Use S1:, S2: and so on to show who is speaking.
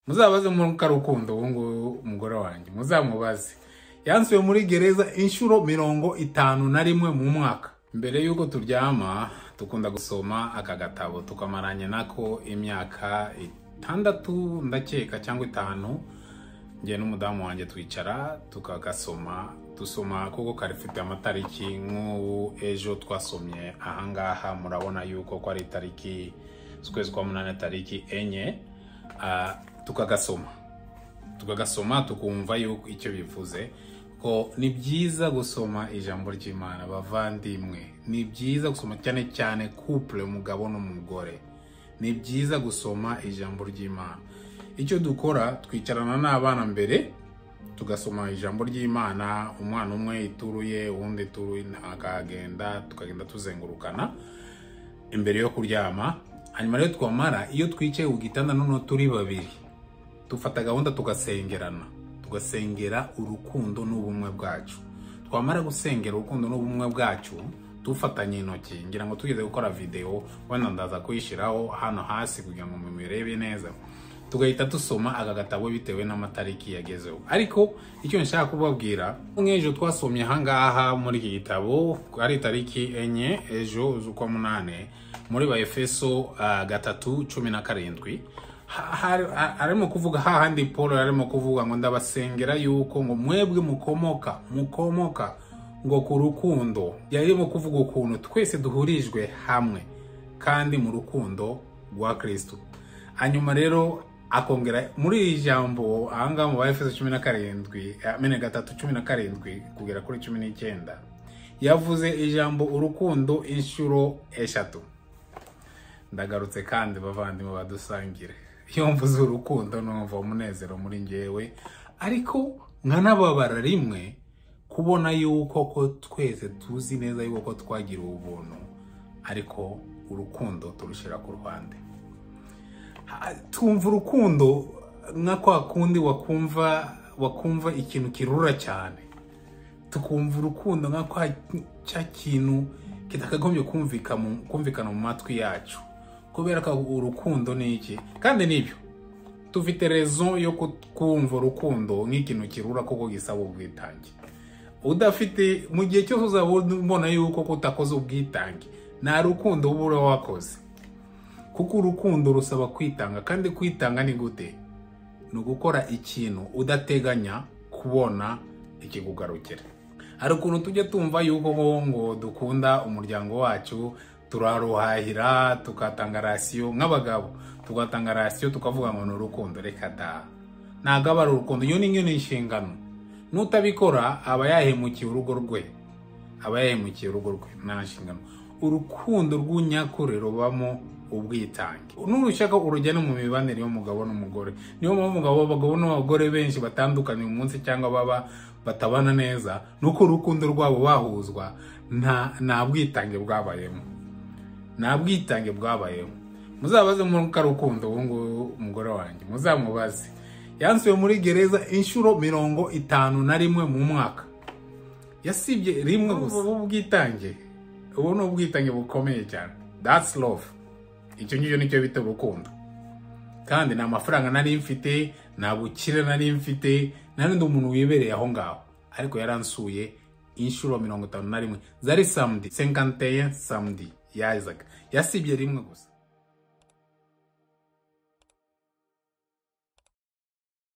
S1: muzabaze mu karukundo ngo umugore wanjye muzamubaze yansuye muri gereza inshuro 51 mu mwaka. Mbere yuko turyama tukunda gusoma aka gatabo tukamaranye nako imyaka 6 ndakeka cyangwa 5. Ngiye n'umudamu wanjye twicara tukagasoma dusoma kuko karifite amatariki nk'ubu ejo twasomye ahangaha murabona yuko ko ari tariki z'ukwezi kwa 8 tariki enye. Tukagasoma tukumva yuko icyo bivuze ko ni byiza gusoma ijambo ry'Imana bavandimwe. Ni byiza gusoma cyane cyane couple umugabo n'umugore. Ni byiza gusoma ijambo ry'Imana. Icyo dukora twicarana n'abana mbere tugasoma ijambo ry'Imana, umwana umwe ituruye uwundi ituruye akagenda tukagenda tuzengurukana imbere yo kuryama. Hanyuma rero twamara iyo twicaye ku gitanda noneho turi babiri dufata gahunda tugasengera urukundo n'ubumwe bwacu. Twamara gusengera urukundo n'ubumwe bwacu dufatanye intoki. Ngira ngo tugeze gukora video wenda ndaza kuyishiraho hano hasi kugira ngo mumurebe neza. Tugahita dusoma aka gatabo bitewe n'amatariki yagezeho. Ariko icyo nshaka kubabwira nk'ejo twasomye hangaha muri iki gitabo ari tariki enye ejo z'ukwa 8 muri ba Efeso 3:17. Arimo kuvuga hahandi Paul arimo kuvuga ngo ndabasengera yuko ngo mwebwe mukomoka ngo ku rukundo. Yarimo kuvuga ukuntu twese duhurijwe hamwe kandi mu rukundo rwa Kristo. Hanyuma rero akongera muri ijambo ahanga mu Efeso 3:17 kugera kuri 19 yavuze ijambo urukundo inshuro 3. Ndagarutse kandi bavandimwe badusangire. Iyo mvuze urukundo numva umunezero muri ngewe, ariko nkanababara rimwe kubona yuko ko twese tuzi neza yuko ko twagira ubuntu ariko urukundo turushira ku ruhande. Tumva urukundo nka kwa kundi wakumva ikintu kirura cyane. Tukumva urukundo nka kwa cya kintu kitakagombye kumvikana mu matwi yacu. Kubera ko urukundo ni iki kandi nibyo tufite raison yo kumva urukundo nk'ikintu kirura koko gisaba ubwitange. Udafite mu gihe cyose uzabona yuko kutakoze ubwitange nta rukundo ubura wakoze. Kuko urukundo rusaba kwitanga, kandi kwitanga ni gute? Ni gukora ikintu udateganya kubona ikikugarukira. Hari ukuntu tujya tumva yuko ngo dukunda umuryango wacu turaruhahira tukatanga rasiyo nk'abagabo tugatanga rasiyo tukavuga ngo ni urukundo. Reka da, ntabwo aba ari urukundo. Iyo ni inshingano. Nutabikora aba yahemukiye urugo rwe, nta nshingano. Urukundo rw'unyakuri rubamo ubwitange. Nurushaka urujyana mu mibanire y'umugabo n'umugore. Niyo mpamvu abagabo n'abagore benshi batandukanye umunsi cyangwa baba batabana neza nuko urukundo rwabo bahuzwa nta bwitange bwabayemo. Muzabaze mu karukundo ngo umugore wanjye muzamubaze yansuye muri gereza inshuro 51 mu mwaka. Yasibye rimwe gusa. Ubwitange ubu ni ubwitange bukomeye cyane. That's love. Icyo ngicyo nicyo bita urukundo. Kandi nta mafaranga nari mfite, nta bukire nari mfite, nari ndi umuntu wibereye aho ngaho. Ariko yaransuye inshuro 51 zari samedi 51 samedi ya Isaac. Yasibye rimwe gusa.